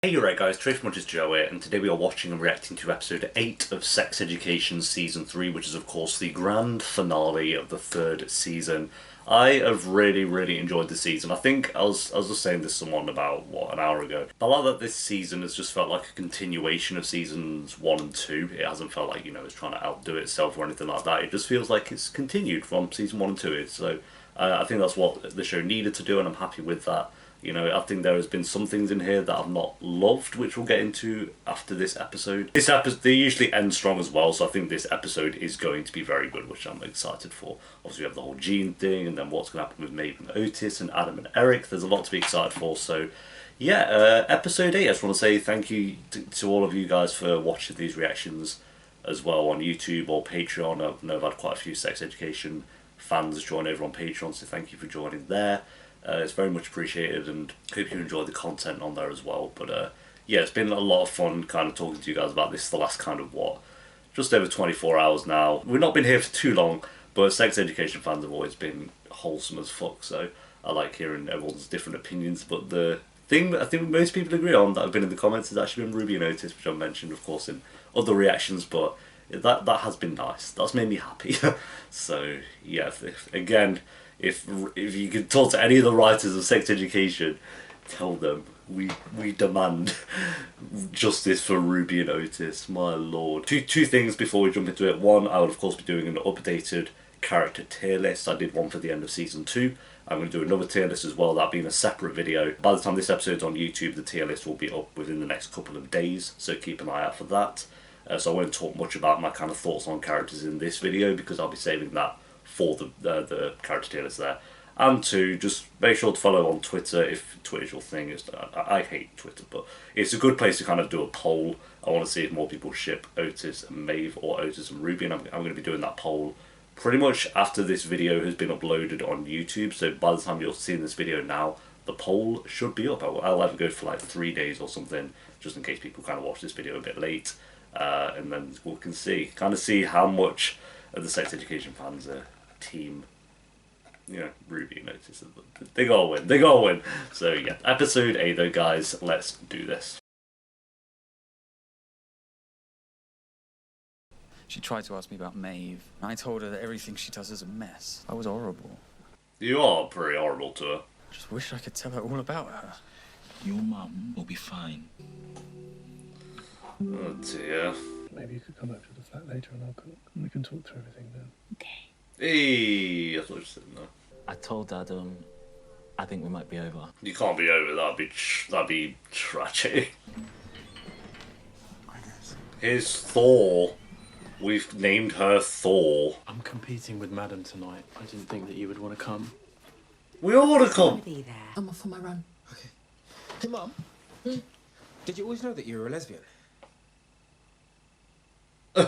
Hey, you're right guys, Trace Much is Joe here, and today we are watching and reacting to episode 8 of Sex Education Season 3, which is of course the grand finale of the third season. I have really enjoyed the season. I think I was just saying this to someone about, an hour ago. I like that this season has just felt like a continuation of seasons 1 and 2. It hasn't felt like, it's trying to outdo itself or anything like that. It just feels like it's continued from season 1 and 2. So I think that's what the show needed to do, and I'm happy with that. I think there has been some things in here that I've not loved, which we'll get into after this episode. They usually end strong as well, so I think this episode is going to be very good, which I'm excited for. Obviously we have the whole Gene thing, and then what's going to happen with Maeve and Otis, and Adam and Eric. There's a lot to be excited for, so yeah, episode 8, I just want to say thank you to all of you guys for watching these reactions as well on YouTube or Patreon. I know I've had quite a few Sex Education fans join over on Patreon, so thank you for joining there. It's very much appreciated, and hope you enjoy the content on there as well. But yeah, it's been a lot of fun kind of talking to you guys about this the last kind of, just over 24 hours now. We've not been here for too long, but Sex Education fans have always been wholesome as fuck, so I like hearing everyone's different opinions. But the thing that I think most people agree on that have been in the comments has actually been Ruby and Otis, which I've mentioned, of course, in other reactions, but that has been nice. That's made me happy. So yeah, again, if you could talk to any of the writers of Sex Education, tell them we demand justice for Ruby and Otis. My lord. Two things before we jump into it. One, I would of course be doing an updated character tier list. I did one for the end of season 2. I'm going to do another tier list as well, that being a separate video. By the time this episode's on YouTube, the tier list will be up within the next couple of days, so keep an eye out for that. So I won't talk much about my kind of thoughts on characters in this video, because I'll be saving that for the character tier list there. And two, just make sure to follow on Twitter if Twitter's your thing. I hate Twitter, but it's a good place to kind of do a poll. I want to see if more people ship Otis and Maeve or Otis and Ruby, and I'm going to be doing that poll pretty much after this video has been uploaded on YouTube. So by the time you're seeing this video now, the poll should be up. I'll have it go for like 3 days or something, just in case people kind of watch this video a bit late. And then we can kind of see how much of the Sex Education fans are team, Ruby and Otis. They gotta win. So yeah, episode 8 though, guys, let's do this. She tried to ask me about Maeve. I told her that everything she does is a mess. I was horrible. You are pretty horrible to her. I just wish I could tell her all about her. Your mum will be fine. Oh dear. Maybe you could come up to the flat later and I'll cook, and we can talk through everything then. Okay. Hey, I thought you were sitting there. I told Dad, I think we might be over. You can't be over. That'd be tragic. Here's Thor. We've named her Thor. I'm competing with Madam tonight. I didn't think that you would want to come. We all want to come. Be there. I'm off for my run. Okay. Hey, Mum. Did you always know that you were a lesbian?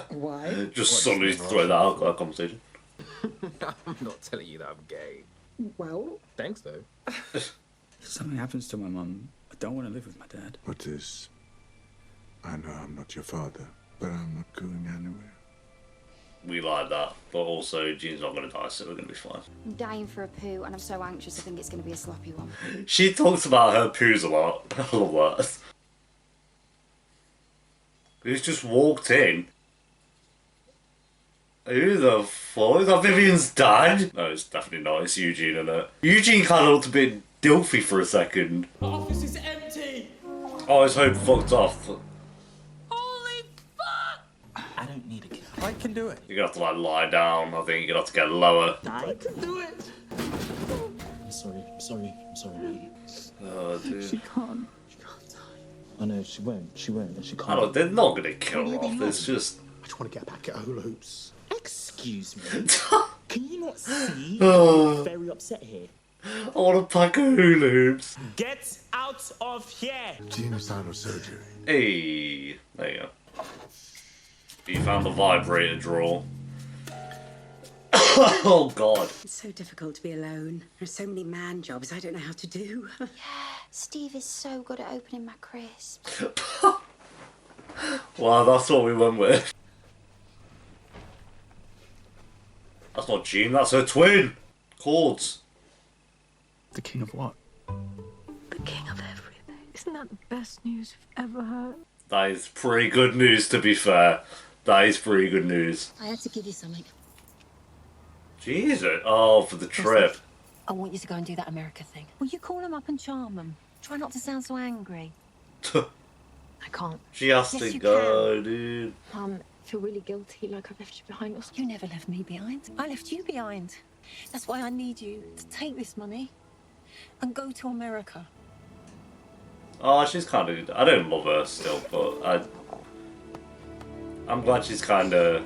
Why? Just suddenly throw that out of our conversation. I'm not telling you that I'm gay. Well, Thanks, though. If something happens to my mum, I don't want to live with my dad. Otis, I know I'm not your father, but I'm not going anywhere. We like that, but also Jean's not going to die, so we're going to be fine. I'm dying for a poo, and I'm so anxious I think it's going to be a sloppy one. She talks about her poos a lot. I love that. Who's just walked in? Who the fuck? Is that Vivian's dad? No, it's definitely not. It's Eugene, isn't it? Eugene kind of looked a bit dilfy for a second. The office is empty! Oh, his hope fucked off. Holy fuck! I don't need a kid. I can do it. You're going to have to, lie down. I think you're going to have to get lower. I can do it! I'm sorry. Oh, dude. She can't die. I know, she won't, and she I can't. don't, they're not going to kill her off. It's just... I just want to get a packet of hula hoops. Excuse me. Can you not see? Oh. I'm very upset here. I want a pack of hula hoops. Get out of here! Genocidal surgery. Hey, there you go. You found the vibrator drawer. Oh god. it's so difficult to be alone. There's so many man jobs I don't know how to do. Yeah, Steve is so good at opening my crisps. Wow, that's what we went with. That's not Jean, that's her twin. Chords. The king of what? The king of everything. Isn't that the best news you've ever heard? That is pretty good news, to be fair. That is pretty good news. I had to give you something. Jesus. Oh, for the trip. I want you to go and do that America thing. Will you call him up and charm him? Try not to sound so angry. I can't. She has Yes, to you go, dude. I feel really guilty, like I've left you behind. You never left me behind. I left you behind. That's why I need you to take this money and go to America. Oh, she's kind of... I don't love her still, but I'm glad she's kind of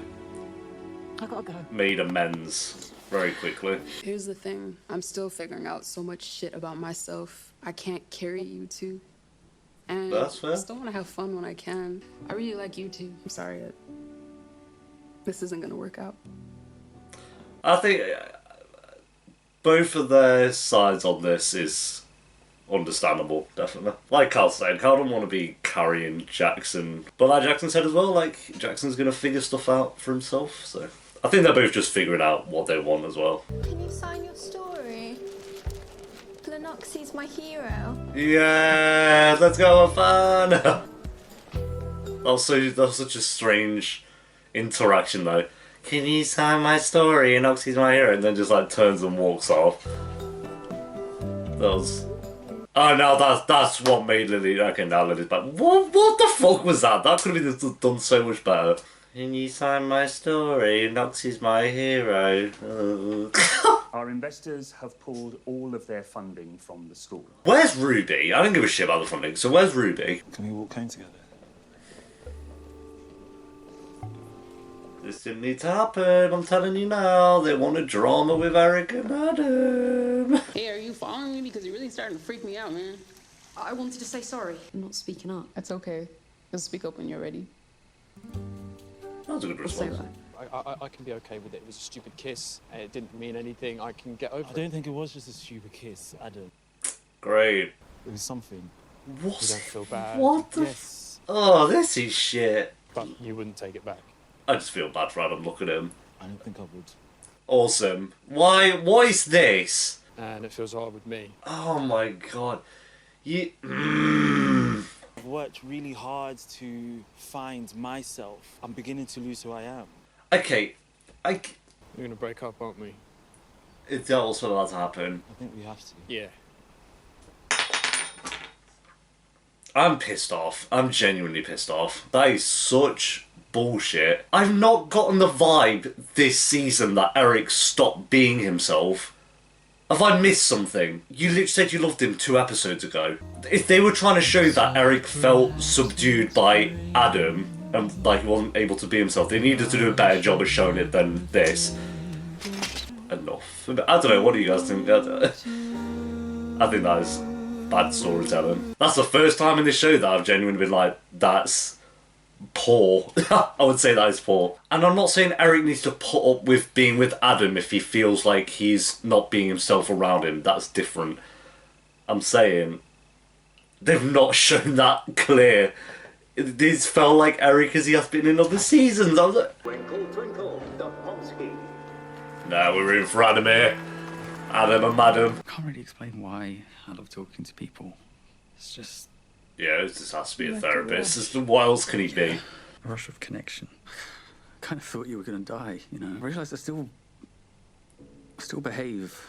I gotta go. made amends very quickly. Here's the thing. I'm still figuring out so much shit about myself I can't carry you to. And That's fair. I still want to have fun when I can. I really like you too. I'm sorry that this isn't gonna work out. I think both of their sides on this is understandable, definitely. Like Carl said, Carl don't want to be carrying Jackson. But like Jackson said as well, like, Jackson's going to figure stuff out for himself, so... I think they're both just figuring out what they want as well. Can you sign your story? Lenoxy's my hero. Yeah, let's go have fun! that was such a strange interaction, though. Can you sign my story? And Oxy's my hero, and then just like turns and walks off. That was... Oh no, that's what made Lily... Okay, now Lily's back. What the fuck was that? That could have been done so much better. Can you sign my story? Noxie's my hero. Our investors have pulled all of their funding from the school. Where's Ruby? I don't give a shit about the funding, so where's Ruby? Can we walk home together? This didn't need to happen, I'm telling you now. They want a drama with Eric and Adam. Hey, are you following me? Because you're really starting to freak me out, man. I wanted to say sorry. I'm not speaking up. That's okay. You'll speak up when you're ready. That was a good response. I can be okay with it. It was a stupid kiss. And it didn't mean anything. I can get over it. I don't think it was just a stupid kiss, Adam. Great. It was something. What? You don't feel bad. What the Yes. Oh, this is shit. But you wouldn't take it back. I just feel bad for Adam, look at him. I don't think I would. Awesome. Why? What is this? And it feels hard with me. Oh my god. You... I've worked really hard to find myself. I'm beginning to lose who I am. Okay, We're gonna break up, aren't we? It's also about to happen. I think we have to. Yeah. I'm pissed off. I'm genuinely pissed off. That is such bullshit. I've not gotten the vibe this season that Eric stopped being himself. Have I missed something? You literally said you loved him 2 episodes ago. If they were trying to show that Eric felt subdued by Adam and like he wasn't able to be himself, they needed to do a better job of showing it than this. Enough. I don't know, what do you guys think? I think that is bad storytelling. That's the first time in this show that I've genuinely been like, that's poor. I would say that is poor. And I'm not saying Eric needs to put up with being with Adam if he feels like he's not being himself around him. That's different. I'm saying they've not shown that clear. This felt like Eric as he has been in other seasons. I was like, Twinkle, twinkle, the Pomsky. nah, we're in for Adam here. Adam and Madam. I can't really explain why I love talking to people. It's just... Yeah, it just has to be a Like a therapist. rush. What else can he be? A rush of connection. I kind of thought you were going to die, you know. I realised I still behave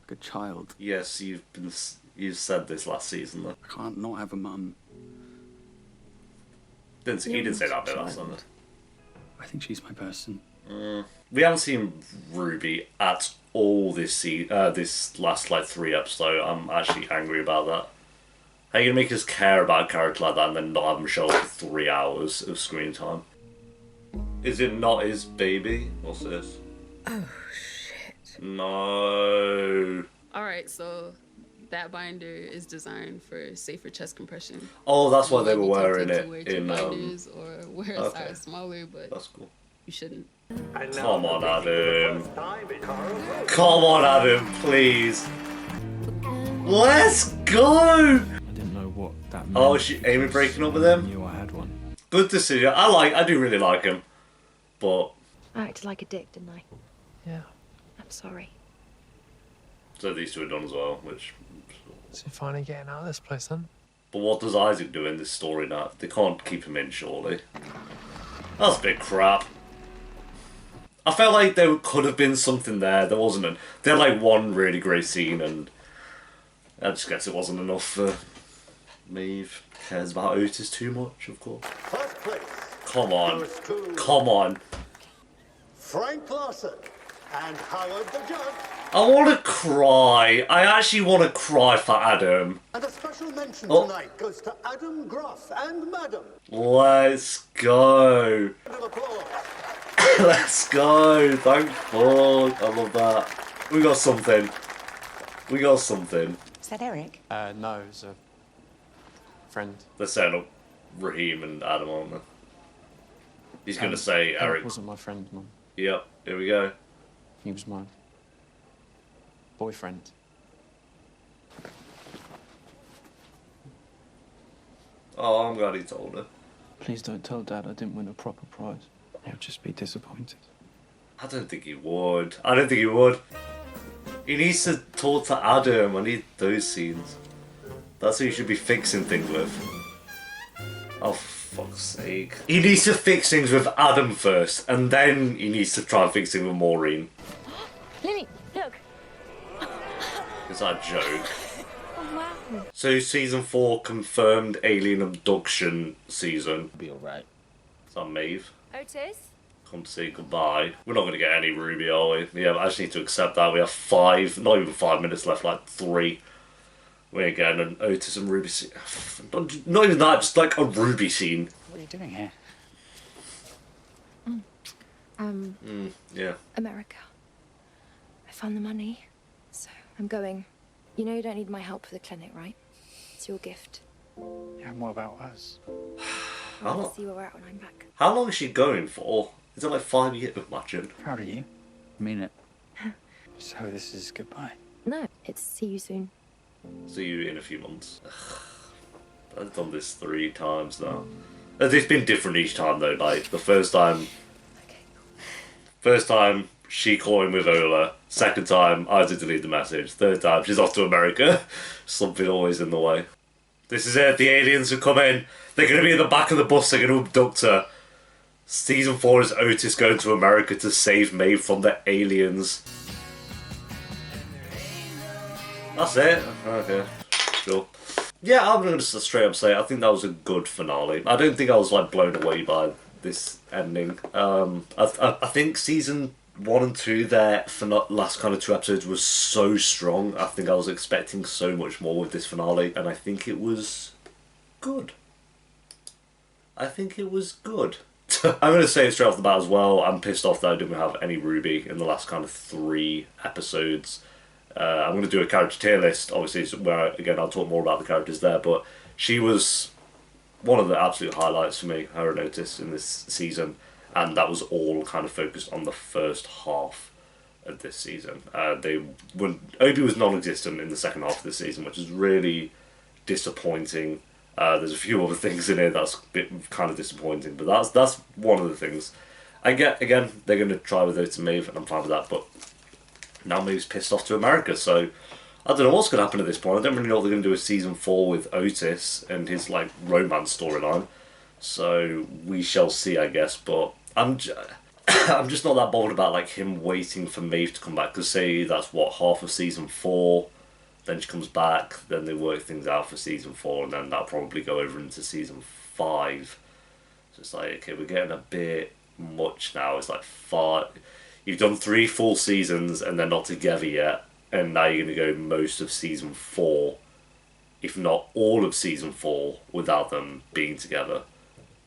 like a child. Yes, you've said this last season though. I can't not have a mum. He didn't say that bit last time. I think she's my person. We haven't seen Ruby at all this this last like 3 episodes. I'm actually angry about that. How are you gonna make us care about a character like that and then not have him show up for 3 hours of screen time? Is it not his baby? What's this? Oh, shit. No. Alright, so that binder is designed for safer chest compression. Oh, that's why You they might were be wearing tempted it to wear 2 in. binders or wear a okay. size smaller, but That's cool. you shouldn't. Come on, Adam. Come on, Adam, please. Let's go! I didn't know what that meant. Oh, is she Amy breaking up with him? I knew I had one. Good decision. I do really like him. But, I acted like a dick, didn't I? Yeah. I'm sorry. so these 2 are done as well, which... So you're finally getting out of this place then? But what does Isaac do in this story now? They can't keep him in, surely. That's a bit crap. I felt like there could have been something there. There wasn't. They had like one really great scene, and I just guess it wasn't enough for Maeve. Cares about Otis too much, of course. First place. Come on. goes to Come on. Frank Larson and Howard the Judge. I want to cry. I actually want to cry for Adam. And a special mention Oh. tonight goes to Adam Groff and Madam. Let's go. Round of applause. Let's go. Thank fuck. I love that. We got something. We got something. Is that Eric? No, it's a friend. They're setting up Raheem and Adam, aren't they? He's going to say Eric. wasn't my friend, Mum. Yep, here we go. He was my boyfriend. Oh, I'm glad he told her. Please don't tell Dad I didn't win a proper prize. He'll just be disappointed. I don't think he would. I don't think he would. He needs to talk to Adam. I need those scenes. That's who you should be fixing things with. Oh, for fuck's sake. He needs to fix things with Adam first, and then he needs to try and fix things with Maureen. Lily, look. Is that a joke? Oh, wow. So season 4 confirmed alien abduction season. Be alright. Is that Maeve? Otis? Come to say goodbye. We're not going to get any Ruby, are we? Yeah, I just need to accept that. We have 5, not even 5 minutes left, like 3. We ain't getting an Otis and Ruby scene. Not even that, just like a Ruby scene. What are you doing here? Yeah. America. I found the money, so I'm going. You know you don't need my help for the clinic, right? It's your gift. Yeah, and what about us? I'll see where we're at when I'm back. How long is she going for? Is it like 5 years? Imagine. Proud of you. I mean it. So this is goodbye. No, it's see you soon. See you in a few months. I've done this 3 times now. It's been different each time though. Like the first time she called him with Ola. Second time I did delete the message. Third time she's off to America. Something always in the way. This is it. The aliens are coming. They're going to be in the back of the bus. They're going to abduct her. Season 4 is Otis going to America to save Maeve from the aliens. That's it. Okay, sure. Yeah, I'm going to straight up say I think that was a good finale. I don't think I was like blown away by this ending. I think season 1 and 2, their last kind of 2 episodes was so strong. I think I was expecting so much more with this finale, and I think it was good. I think it was good. I'm going to say it straight off the bat as well. I'm pissed off that I didn't have any Ruby in the last kind of 3 episodes. I'm going to do a character tier list, obviously, where, again, I'll talk more about the characters there, but she was one of the absolute highlights for me, her and Otis, in this season, and that was all kind of focused on the first half of this season. Obi was non-existent in the second half of this season, which is really disappointing. There's a few other things in it that's a bit kind of disappointing, but that's one of the things. I get, again, they're going to try with Otis and Maeve, and I'm fine with that, but now Maeve's pissed off to America, so I don't know what's going to happen at this point. I don't really know what they're going to do with season 4 with Otis and his like romance storyline. So we shall see, I guess. But I'm just not that bothered about like him waiting for Maeve to come back. Because say that's what, half of season 4, then she comes back, then they work things out for season 4, and then that'll probably go over into season 5. So it's like, okay, we're getting a bit much now. It's like 5. You've done 3 full seasons and they're not together yet, and now you're going to go most of season 4, if not all of season 4, without them being together.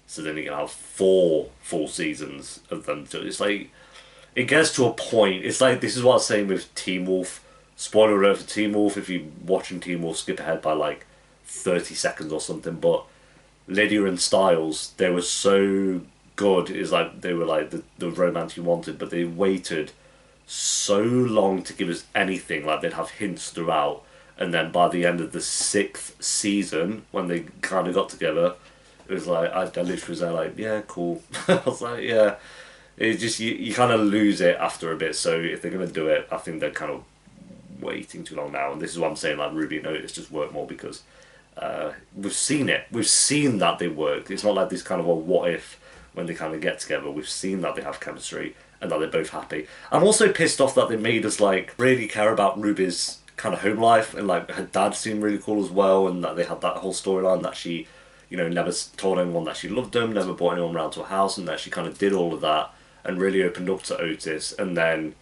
So then you're going to have 4 full seasons of them. So it's like, it gets to a point, it's like, this is what I was saying with Teen Wolf. Spoiler alert for Teen Wolf, if you're watching Teen Wolf, skip ahead by like 30 seconds or something, but Lydia and Styles, they were so good. Is like they were like the romance you wanted, but they waited so long to give us anything. Like they'd have hints throughout, and then by the end of the 6th season, when they kind of got together, it was like I literally was there like, yeah, cool. I was like, yeah. It's just you kind of lose it after a bit. So if they're gonna do it, I think they're kind of waiting too long now. And this is what I'm saying. Like Ruby and Otis just work more because We've seen it. We've seen that they work. It's not like this kind of a what if when they kind of get together. We've seen that they have chemistry and that they're both happy. I'm also pissed off that they made us like really care about Ruby's kind of home life, and like her dad seemed really cool as well, and that they had that whole storyline that she, you know, never told anyone that she loved him, never brought anyone around to her house, and that she kind of did all of that and really opened up to Otis, and then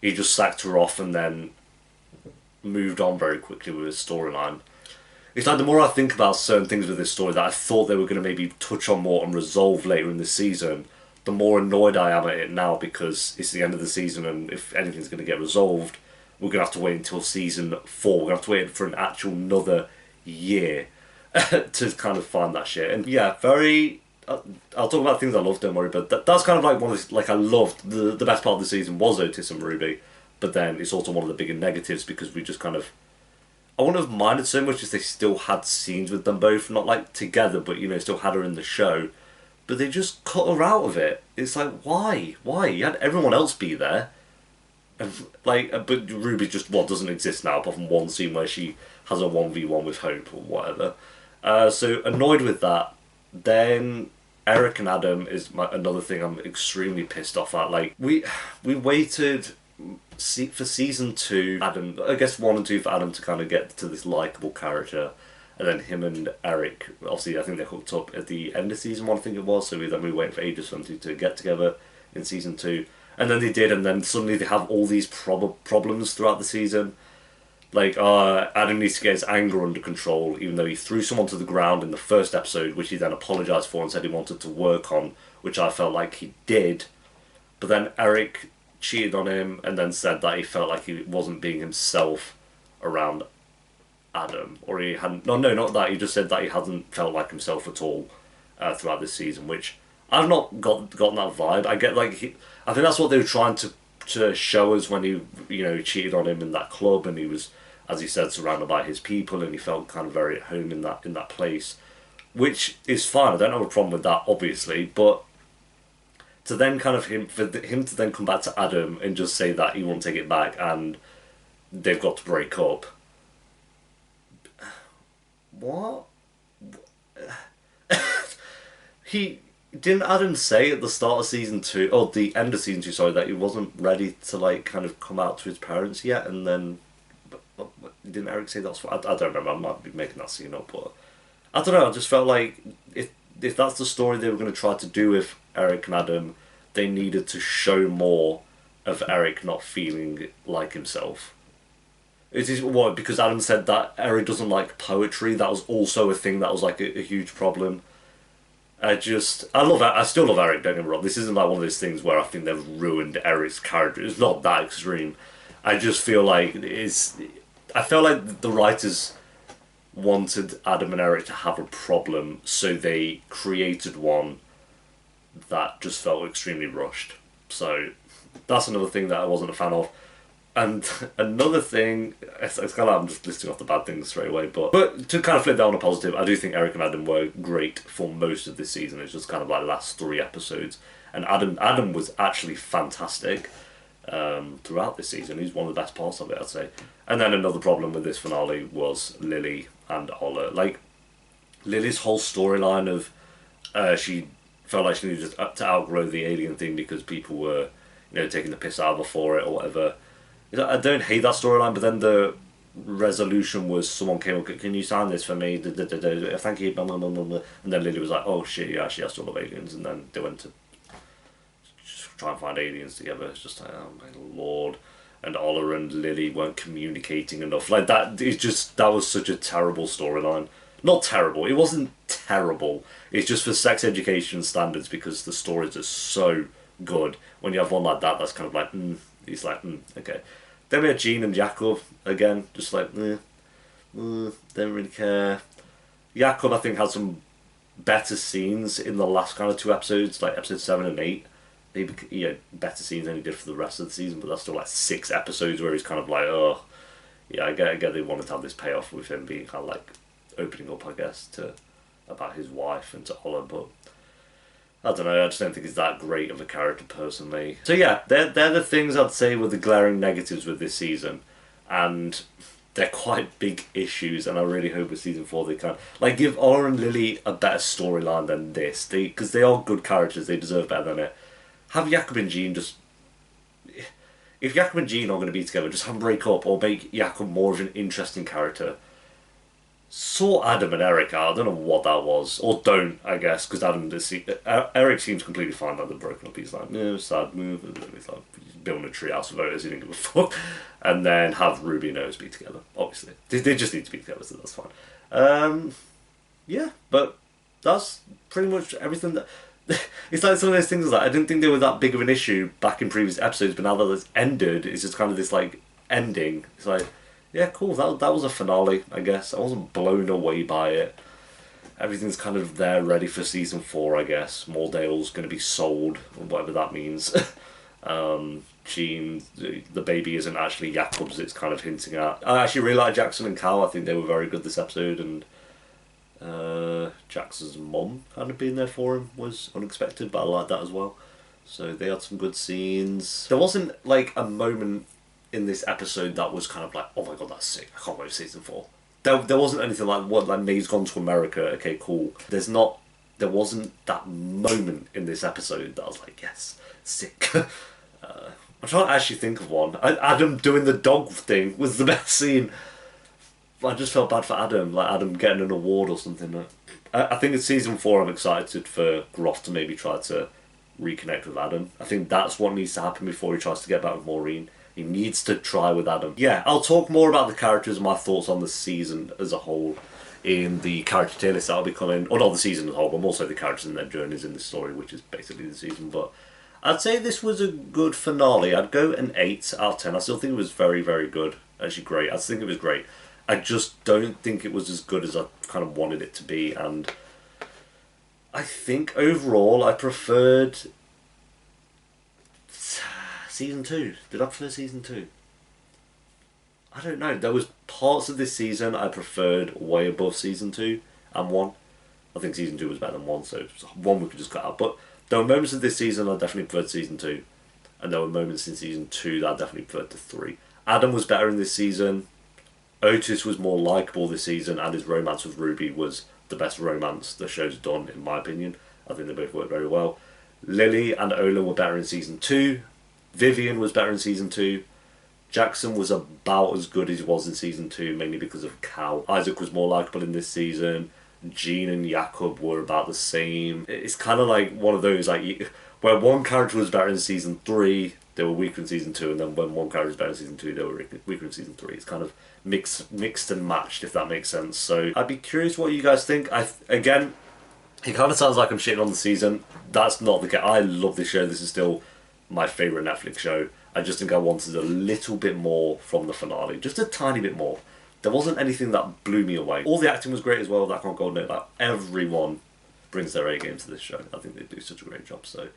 he just sacked her off and then moved on very quickly with his storyline. It's like the more I think about certain things with this story that I thought they were going to maybe touch on more and resolve later in the season, the more annoyed I am at it now, because it's the end of the season, and if anything's going to get resolved, we're going to have to wait until season 4. We're going to have to wait for an actual another year to kind of find that shit. And yeah, very... I'll talk about things I loved, don't worry, but that's kind of like one of the... Like, I loved... The best part of the season was Otis and Ruby, but then it's also one of the bigger negatives because we just kind of... I wouldn't have minded so much if they still had scenes with them both, not like together, but, you know, still had her in the show. But they just cut her out of it. It's like, why? Why? You had everyone else be there. And, like, but Ruby just, doesn't exist now, apart from one scene where she has a 1v1 with Hope or whatever. So, annoyed with that. Then, Eric and Adam is another thing I'm extremely pissed off at. Like, we waited for season 2, Adam, I guess 1 and 2 for Adam to kind of get to this likeable character. And then him and Eric, obviously, I think they hooked up at the end of season 1, I think it was. So then we waited for ages for them to get together in season 2. And then they did, and then suddenly they have all these problems throughout the season. Like, Adam needs to get his anger under control, even though he threw someone to the ground in the first episode, which he then apologised for and said he wanted to work on, which I felt like he did. But then Eric cheated on him, and then said that he felt like he wasn't being himself around Adam. Or he hadn't... No, not that. He just said that he hasn't felt like himself at all throughout this season, which... I've not gotten that vibe. I get like I think that's what they were trying to show us when he, you know, cheated on him in that club, and he was, as he said, surrounded by his people, and he felt kind of very at home in that place, which is fine. I don't have a problem with that, obviously, but to then kind of him to then come back to Adam and just say that he won't take it back and they've got to break up. What? Didn't Adam say at the start of season 2, or the end of season 2, sorry, that he wasn't ready to like kind of come out to his parents yet? And then, didn't Eric say that's what? I don't remember. I might be making that scene up, but I don't know. I just felt like if that's the story they were going to try to do with Eric and Adam, they needed to show more of Eric not feeling like himself. It is what, because Adam said that Eric doesn't like poetry. That was also a thing that was like a huge problem. I still love Eric, don't get me wrong. This isn't like one of those things where I think they've ruined Eric's character. It's not that extreme. I just feel like I felt like the writers wanted Adam and Eric to have a problem, so they created one that just felt extremely rushed. So that's another thing that I wasn't a fan of. And another thing, it's kind of, I'm just listing off the bad things straight away, but to kind of flip that on a positive, I do think Eric and Adam were great for most of this season. It's just kind of like the last 3 episodes. And Adam was actually fantastic throughout this season. He's one of the best parts of it, I'd say. And then another problem with this finale was Lily and Ola. Like, Lily's whole storyline of she felt like she needed to outgrow the alien thing because people were, you know, taking the piss out of her for it or whatever. I don't hate that storyline, but then the resolution was someone came up, can you sign this for me? Thank you. And then Lily was like, oh shit, yeah, she has to love aliens. And then they went to just try and find aliens together. It's just like, oh my lord. And Ola and Lily weren't communicating enough. Like that was such a terrible storyline. Not terrible. It wasn't terrible. It's just for sex education standards, because the stories are so good. When you have one like that, that's kind of like, it's like, okay. Then we had Jean and Jacob again, just like, don't really care. Jacob, I think, had some better scenes in the last kind of 2 episodes, like episodes 7 and 8. He had better scenes than he did for the rest of the season, but that's still like 6 episodes where he's kind of like, oh, yeah, I get they wanted to have this payoff with him being kind of like opening up, I guess, about his wife and to Ola, but I don't know, I just don't think he's that great of a character personally. So yeah, they're the things I'd say were the glaring negatives with this season. And they're quite big issues, and I really hope with season 4 they can like give Ola and Lily a better storyline than this. Because they are good characters, they deserve better than it. Have Jakob and Jean just, if Jakob and Jean are going to be together, just have them break up or make Jakob more of an interesting character. Sort Adam and Eric out. I don't know what that was, or don't, I guess, because Eric seems completely fine that they're broken up. He's like, no, sad move. He's like building a treehouse of Otis. He didn't give a fuck. And then have Ruby and Otis be together. Obviously, they just need to be together, so that's fine. Yeah, but that's pretty much everything. That it's like some of those things that I didn't think they were that big of an issue back in previous episodes, but now that it's ended, it's just kind of this like ending. It's like, yeah, cool. That was a finale, I guess. I wasn't blown away by it. Everything's kind of there, ready for season 4, I guess. Moordale's going to be sold, or whatever that means. Jean, the baby isn't actually Jakob's. It's kind of hinting at. I actually really like Jackson and Cal. I think they were very good this episode, and Jackson's mum kind of being there for him was unexpected, but I like that as well. So they had some good scenes. There wasn't like a moment in this episode that was kind of like, oh my god, that's sick, I can't wait for season 4. There wasn't anything like, what, like Maeve's gone to America, okay, cool. There wasn't that moment in this episode that I was like, yes, sick. I'm trying to actually think of one. Adam doing the dog thing was the best scene. I just felt bad for Adam, like Adam getting an award or something. I think in season 4 I'm excited for Groff to maybe try to reconnect with Adam. I think that's what needs to happen before he tries to get back with Maureen. He needs to try with Adam. Yeah, I'll talk more about the characters and my thoughts on the season as a whole in the character tier list that'll be coming. Or not the season as a whole, but also the characters and their journeys in the story, which is basically the season. But I'd say this was a good finale. I'd go an 8 out of 10. I still think it was very, very good. Actually great. I think it was great. I just don't think it was as good as I kind of wanted it to be. And I think overall I preferred season 2. Did I prefer season 2? I don't know. There was parts of this season I preferred way above season 2 and 1. I think season 2 was better than 1, so 1 we could just cut out. But there were moments of this season I definitely preferred season 2. And there were moments in season 2 that I definitely preferred to 3. Adam was better in this season. Otis was more likeable this season, and his romance with Ruby was the best romance the show's done, in my opinion. I think they both worked very well. Lily and Ola were better in season 2. Vivian was better in season 2. Jackson was about as good as he was in season 2, mainly because of Cal. Isaac was more likeable in this season. Jean and Jakob were about the same. It's kind of like one of those, like, where one character was better in season 3, they were weaker in season 2, and then when one character was better in season 2, they were weaker in season 3. It's kind of mixed and matched, if that makes sense. So I'd be curious what you guys think. Again, it kind of sounds like I'm shitting on the season. That's not the case. I love this show. This is still my favourite Netflix show. I just think I wanted a little bit more from the finale. Just a tiny bit more. There wasn't anything that blew me away. All the acting was great as well. That can't go on. Like, everyone brings their A game to this show. I think they do such a great job. So,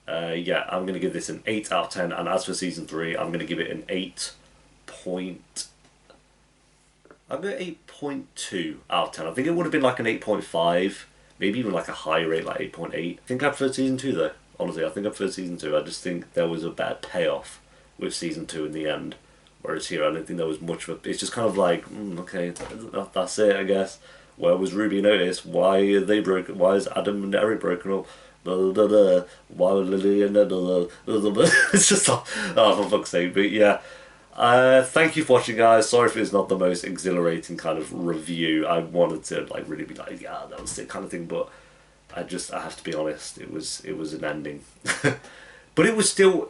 yeah, I'm going to give this an 8 out of 10. And as for season 3, I'm going to give it an 8.2 out of 10. I think it would have been like an 8.5. Maybe even like a higher rate, like 8.8. I think I preferred season 2 though. Honestly, I think I preferred season 2. I just think there was a better payoff with season 2 in the end. Whereas here, I don't think there was much of a... It's just kind of like, okay, that's it, I guess. Where was Ruby and Otis? Why are they broken? Why is Adam and Eric broken up? Blah, blah, blah. Why were Lily and... It's just... Oh, for fuck's sake. But yeah. Thank you for watching, guys. Sorry if it's not the most exhilarating kind of review. I wanted to like really be like, yeah, that was it kind of thing, but I have to be honest, it was an ending. But it was still...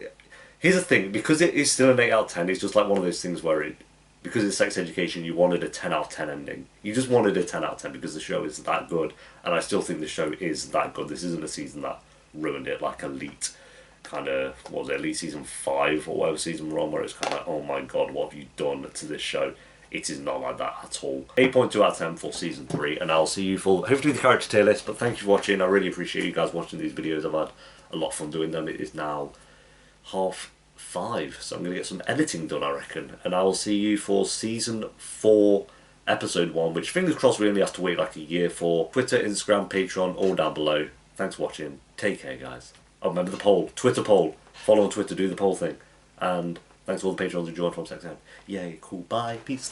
Here's the thing, because it is still an 8 out of 10, it's just like one of those things where because it's sex education, you wanted a 10 out of 10 ending. You just wanted a 10 out of 10 because the show is that good, and I still think the show is that good. This isn't a season that ruined it, like Elite. Kind of, what was it, Elite season 5 or whatever season we're on, where it's kind of like, oh my god, what have you done to this show? It is not like that at all. 8.2 out of 10 for season 3, and I'll see you for hopefully the character tier list. But thank you for watching. I really appreciate you guys watching these videos. I've had a lot of fun doing them. It is now 5:30, so I'm going to get some editing done, I reckon. And I will see you for season 4, episode 1, which fingers crossed we only have to wait like a year for. Twitter, Instagram, Patreon, all down below. Thanks for watching. Take care, guys. Oh, remember the poll. Twitter poll. Follow on Twitter, do the poll thing. And thanks to all the patrons who joined from Sex Ed. Yay, cool. Bye. Peace.